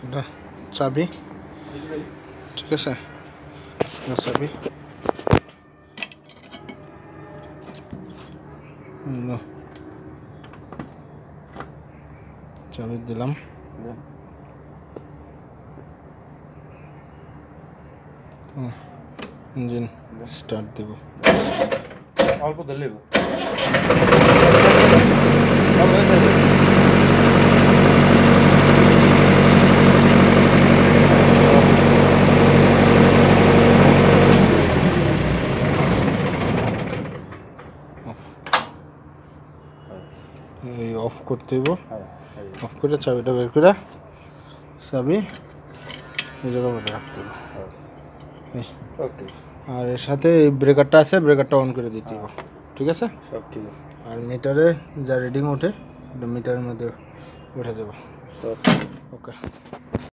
এটা চাবি, ঠিক আছে, চাবি চাবি দিলাম। ইঞ্জিন স্টার্ট দেব, অল্প ধরলেই এই অফ করতে দেব। অফ করে চাবিটা বের করে চাবি এই জায়গার মধ্যে রাখতে হবে। ওকে, আর এর সাথে এই ব্রেকারটা আছে, ব্রেকারটা অন করে দিতে হবে, ঠিক আছে? সব ঠিক আছে। আর মিটারে যা রিডিং ওঠে এটা মিটারের মধ্যে উঠে দেবো। সব ওকে।